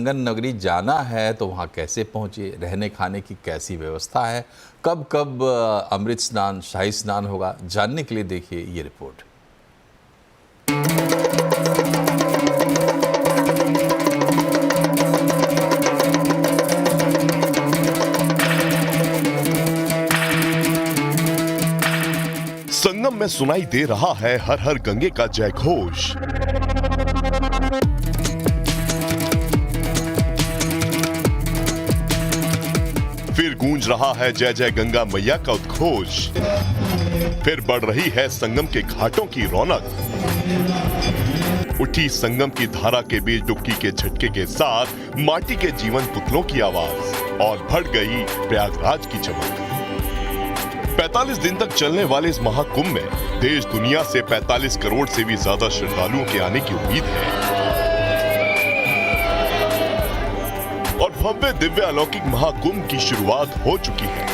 कंगन नगरी जाना है तो वहाँ कैसे पहुँचे, रहने खाने की कैसी व्यवस्था है, कब कब अमृत स्नान, शाही स्नान होगा, जानने के लिए देखिए ये रिपोर्ट। संगम में सुनाई दे रहा है हर हर गंगे का जय घोष। फिर गूंज रहा है जय जय गंगा मैया का उद्घोष। फिर बढ़ रही है संगम के घाटों की रौनक। उठी संगम की धारा के बीच डुबकी के झटके के साथ माटी के जीवन पुतलों की आवाज और बढ़ गई प्रयागराज की चमक। 45 दिन तक चलने वाले इस महाकुंभ में देश दुनिया से 45 करोड़ से भी ज्यादा श्रद्धालुओं के आने की उम्मीद है और भव्य दिव्य अलौकिक महाकुंभ की शुरुआत हो चुकी है।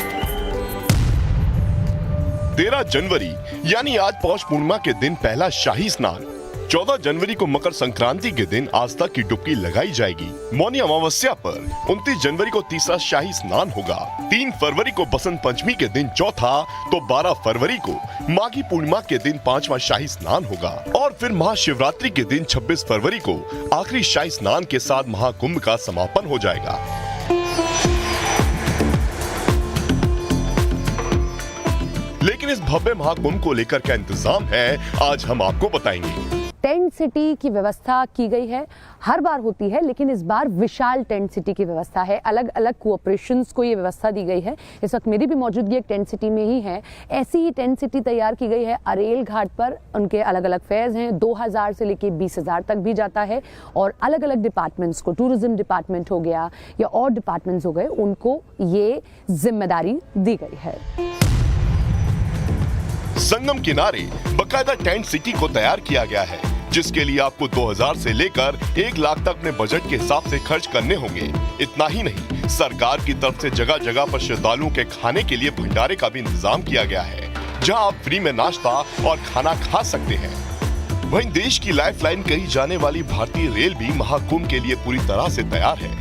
13 जनवरी यानी आज पौष पूर्णिमा के दिन पहला शाही स्नान, 14 जनवरी को मकर संक्रांति के दिन आस्था की डुबकी लगाई जाएगी। मौनी अमावस्या पर 29 जनवरी को तीसरा शाही स्नान होगा। 3 फरवरी को बसंत पंचमी के दिन चौथा, तो 12 फरवरी को माघी पूर्णिमा के दिन 5वां शाही स्नान होगा और फिर महाशिवरात्रि के दिन 26 फरवरी को आखिरी शाही स्नान के साथ महाकुंभ का समापन हो जाएगा। लेकिन इस भव्य महाकुंभ को लेकर क्या इंतजाम है, आज हम आपको बताएंगे। टेंट सिटी की व्यवस्था की गई है, हर बार होती है लेकिन इस बार विशाल टेंट सिटी की व्यवस्था है। अलग अलग कोऑपरेशंस को ये व्यवस्था दी गई है। इस वक्त मेरी भी मौजूदगी एक टेंट सिटी में ही है। ऐसी ही टेंट सिटी तैयार की गई है अरेल घाट पर। उनके अलग अलग फेयर्स हैं, 2000 से लेके 20,000 तक भी जाता है और अलग अलग डिपार्टमेंट्स को, टूरिज्म डिपार्टमेंट हो गया या और डिपार्टमेंट्स हो गए, उनको ये जिम्मेदारी दी गई है। संगम किनारे बकायदा टेंट सिटी को तैयार किया गया है, जिसके लिए आपको 2000 से लेकर 1 लाख तक अपने बजट के हिसाब से खर्च करने होंगे। इतना ही नहीं, सरकार की तरफ से जगह जगह पर श्रद्धालुओं के खाने के लिए भंडारे का भी इंतजाम किया गया है, जहां आप फ्री में नाश्ता और खाना खा सकते हैं। वहीं देश की लाइफलाइन कही जाने वाली भारतीय रेल भी महाकुंभ के लिए पूरी तरह से तैयार है।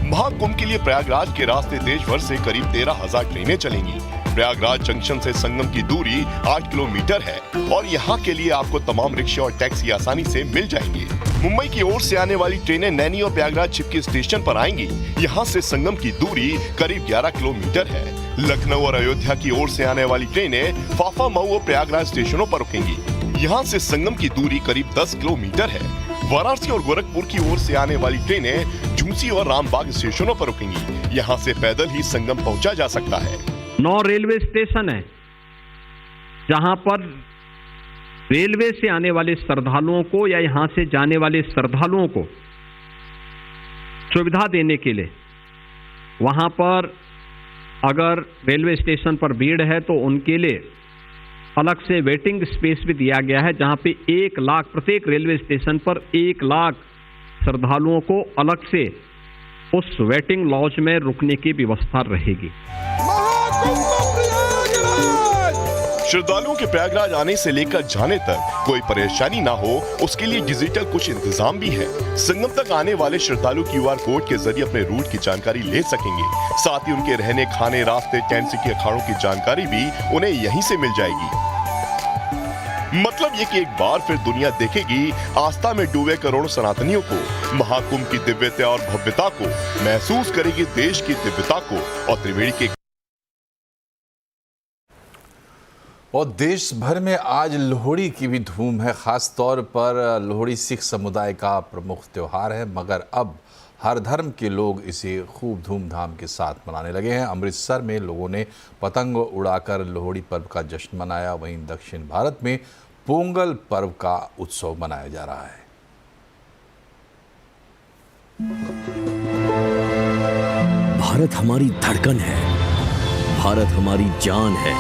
महाकुंभ के लिए प्रयागराज के रास्ते देश भर से करीब 13,000 ट्रेनें चलेंगी। प्रयागराज जंक्शन से संगम की दूरी 8 किलोमीटर है और यहाँ के लिए आपको तमाम रिक्शे और टैक्सी आसानी से मिल जाएंगे। मुंबई की ओर से आने वाली ट्रेनें नैनी और प्रयागराज चिपकी स्टेशन पर आएंगी। यहाँ से संगम की दूरी करीब 11 किलोमीटर है। लखनऊ और अयोध्या की ओर से आने वाली ट्रेनें फाफा, मऊ और प्रयागराज स्टेशनों पर रुकेंगी। यहाँ से संगम की दूरी करीब 10 किलोमीटर है। वाराणसी और गोरखपुर की ओर से आने वाली ट्रेनें झूंसी और रामबाग स्टेशनों पर रुकेंगी। यहाँ से पैदल ही संगम पहुँचा जा सकता है। 9 रेलवे स्टेशन है जहां पर रेलवे से आने वाले श्रद्धालुओं को या यहां से जाने वाले श्रद्धालुओं को सुविधा देने के लिए वहां पर अगर रेलवे स्टेशन पर भीड़ है तो उनके लिए अलग से वेटिंग स्पेस भी दिया गया है, जहां पे 1 लाख प्रत्येक रेलवे स्टेशन पर 1 लाख श्रद्धालुओं को अलग से उस वेटिंग लॉज में रुकने की व्यवस्था रहेगी। श्रद्धालुओं के प्रयागराज आने से लेकर जाने तक कोई परेशानी ना हो, उसके लिए डिजिटल कुछ इंतजाम भी है। संगम तक आने वाले श्रद्धालु QR कोड के जरिए अपने रूट की जानकारी ले सकेंगे। साथ ही उनके रहने, खाने, रास्ते, टेंट सिटी अखाड़ों की जानकारी भी उन्हें यहीं से मिल जाएगी। मतलब ये कि एक बार फिर दुनिया देखेगी आस्था में डूबे करोड़ों सनातनियों को। महाकुंभ की दिव्यता और भव्यता को महसूस करेगी देश की दिव्यता को और त्रिवेणी के। और देश भर में आज लोहड़ी की भी धूम है। ख़ास तौर पर लोहड़ी सिख समुदाय का प्रमुख त्यौहार है, मगर अब हर धर्म के लोग इसे खूब धूमधाम के साथ मनाने लगे हैं। अमृतसर में लोगों ने पतंग उड़ाकर लोहड़ी पर्व का जश्न मनाया। वहीं दक्षिण भारत में पोंगल पर्व का उत्सव मनाया जा रहा है। भारत हमारी धड़कन है, भारत हमारी जान है,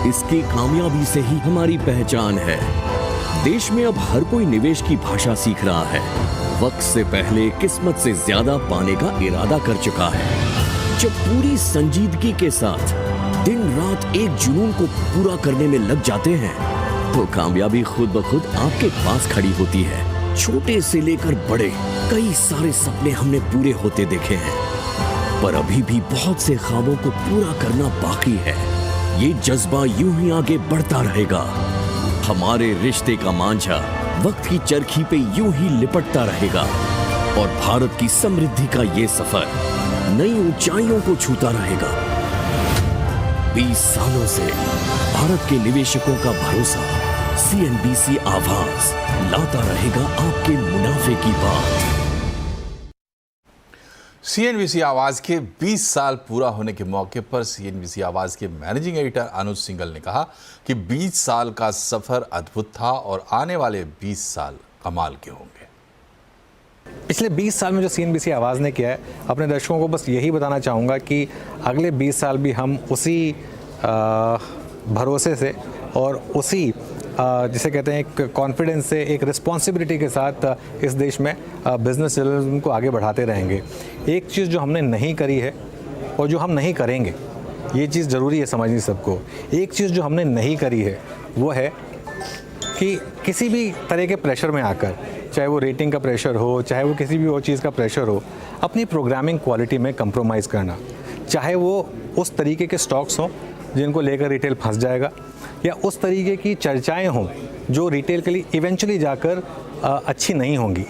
इसकी कामयाबी से ही हमारी पहचान है। देश में अब हर कोई निवेश की भाषा सीख रहा है। वक्त से पहले किस्मत से ज्यादा पाने का इरादा कर चुका है। जब पूरी संजीदगी के साथ दिन रात एक जुनून को पूरा करने में लग जाते हैं तो कामयाबी खुद ब खुद आपके पास खड़ी होती है। छोटे से लेकर बड़े कई सारे सपने हमने पूरे होते देखे हैं, पर अभी भी बहुत से ख्वाबों को पूरा करना बाकी है। ये जज्बा यूं ही आगे बढ़ता रहेगा। हमारे रिश्ते का मांझा वक्त की चरखी पे यूं ही लिपटता रहेगा और भारत की समृद्धि का ये सफर नई ऊंचाइयों को छूता रहेगा। 20 सालों से भारत के निवेशकों का भरोसा, CNBC आवाज लाता रहेगा आपके मुनाफे की बात। CNBC आवाज के 20 साल पूरा होने के मौके पर CNBC आवाज के मैनेजिंग एडिटर अनुज सिंघल ने कहा कि 20 साल का सफर अद्भुत था और आने वाले 20 साल कमाल के होंगे। पिछले 20 साल में जो CNBC आवाज़ ने किया है, अपने दर्शकों को बस यही बताना चाहूँगा कि अगले 20 साल भी हम उसी भरोसे से और उसी जिसे कहते हैं एक कॉन्फिडेंस से, एक रिस्पॉन्सिबिलिटी के साथ इस देश में बिजनेस जर्नलिज्म को आगे बढ़ाते रहेंगे। एक चीज़ जो हमने नहीं करी है और जो हम नहीं करेंगे, ये चीज़ ज़रूरी है समझनी सबको। एक चीज़ जो हमने नहीं करी है वो है कि किसी भी तरह के प्रेशर में आकर, चाहे वो रेटिंग का प्रेशर हो, चाहे वो किसी भी और चीज़ का प्रेशर हो, अपनी प्रोग्रामिंग क्वालिटी में कंप्रोमाइज़ करना, चाहे वो उस तरीके के स्टॉक्स हों जिनको लेकर रिटेल फंस जाएगा, या उस तरीके की चर्चाएं हों जो रिटेल के लिए इवेंचुअली जाकर अच्छी नहीं होंगी।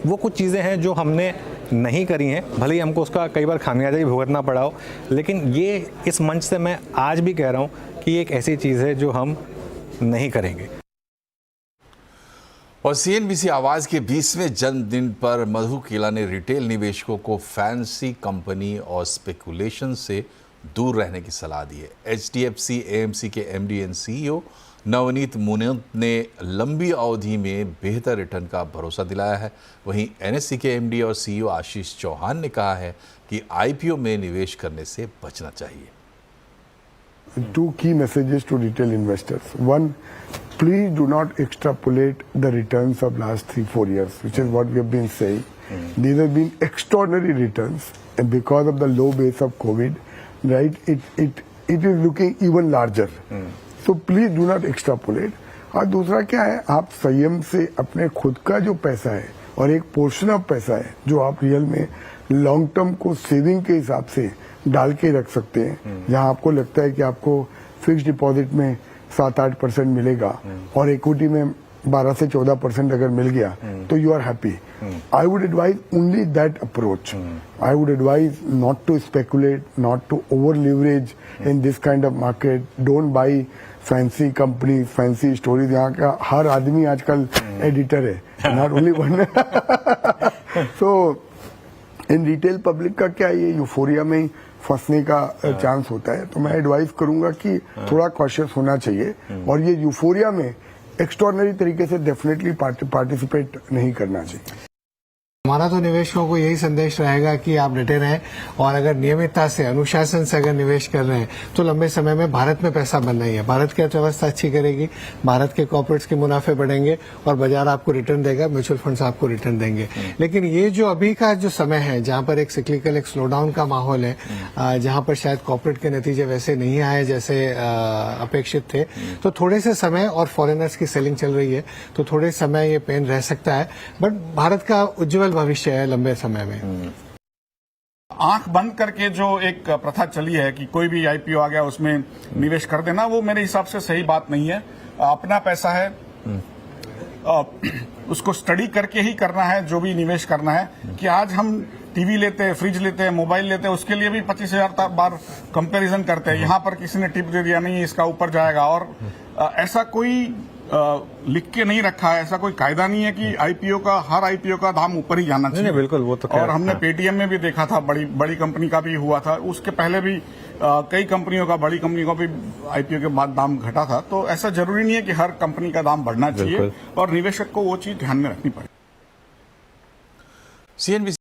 वो कुछ चीज़ें हैं जो हमने नहीं करी हैं, भले ही हमको उसका कई बार खामियाजा भी भुगतना पड़ा हो, लेकिन ये इस मंच से मैं आज भी कह रहा हूँ कि एक ऐसी चीज़ है जो हम नहीं करेंगे। और CNBC आवाज के 20वें जन्मदिन पर मधु केला ने रिटेल निवेशकों को फैंसी कंपनी और स्पेकुलेशन से दूर रहने की सलाह दी है। HDFC AMC के MD एंड CEO नवनीत मुनियत ने लंबी अवधि में बेहतर रिटर्न का भरोसा दिलाया है। वहीं NSE के MD और CEO आशीष चौहान ने कहा है कि IPO में निवेश करने से बचना चाहिए। Two key messages to retail investors. One, please do not extrapolate the returns of last 3-4 years, which is what we have been saying. These have been extraordinary returns, and because of the low base of COVID, right, it is looking even larger. So please do not extrapolate. और दूसरा क्या है, आप संयम से अपने खुद का जो पैसा है और एक पोर्शन ऑफ पैसा है जो आप रियल में लॉन्ग टर्म को सेविंग के हिसाब से डाल के रख सकते हैं, जहां आपको लगता है कि आपको फिक्स डिपॉजिट में 7-8% मिलेगा और इक्विटी में 12 से 14% अगर मिल गया तो you are happy. I would advise only that approach. I would advise not to speculate, not to over leverage in this kind of market. Don't buy fancy company, fancy stories. यहाँ का हर आदमी आजकल एडिटर है, not only one. So in retail public का क्या, ये euphoria में ही फंसने का चांस होता है। तो मैं एडवाइस करूंगा कि थोड़ा कॉशियस होना चाहिए और ये यूफोरिया में एक्स्ट्रॉर्डिनरी तरीके से डेफिनेटली पार्टिसिपेट नहीं करना चाहिए। हमारा तो निवेशकों को यही संदेश रहेगा कि आप डटे रहें और अगर नियमितता से, अनुशासन से अगर निवेश कर रहे हैं तो लंबे समय में भारत में पैसा बनना ही है। भारत की अर्थव्यवस्था अच्छी करेगी, भारत के कॉर्पोरेट्स के मुनाफे बढ़ेंगे और बाजार आपको रिटर्न देगा, म्यूचुअल फंड्स आपको रिटर्न देंगे। लेकिन ये जो अभी का जो समय है जहां पर एक सिक्लिकल, एक स्लोडाउन का माहौल है, जहां पर शायद कॉर्पोरेट के नतीजे वैसे नहीं आए जैसे अपेक्षित थे, तो थोड़े से समय और फॉरेनर्स की सेलिंग चल रही है, तो थोड़े समय ये पेन रह सकता है। बट भारत का उज्जवल भविष्य है लंबे समय में। आंख बंद करके जो एक प्रथा चली है कि कोई भी IPO आ गया उसमें निवेश कर देना, वो मेरे हिसाब से सही बात नहीं है। अपना पैसा है, उसको स्टडी करके ही करना है जो भी निवेश करना है। कि आज हम टीवी लेते हैं, फ्रिज लेते हैं, मोबाइल लेते हैं, उसके लिए भी 25,000 बार कंपैरिजन करते हैं। यहाँ पर किसी ने टिप दे दिया, नहीं इसका ऊपर जाएगा, और ऐसा कोई लिख के नहीं रखा है, ऐसा कोई कायदा नहीं है कि हर IPO का दाम ऊपर ही जाना चाहिए। नहीं, बिल्कुल, वो तो और हमने पेटीएम में भी देखा था, बड़ी कंपनी का भी हुआ था, उसके पहले भी कई कंपनियों का, बड़ी कंपनियों का भी IPO के बाद दाम घटा था। तो ऐसा जरूरी नहीं है कि हर कंपनी का दाम बढ़ना चाहिए और निवेशक को वो चीज ध्यान में रखनी पड़ेगी। CNBC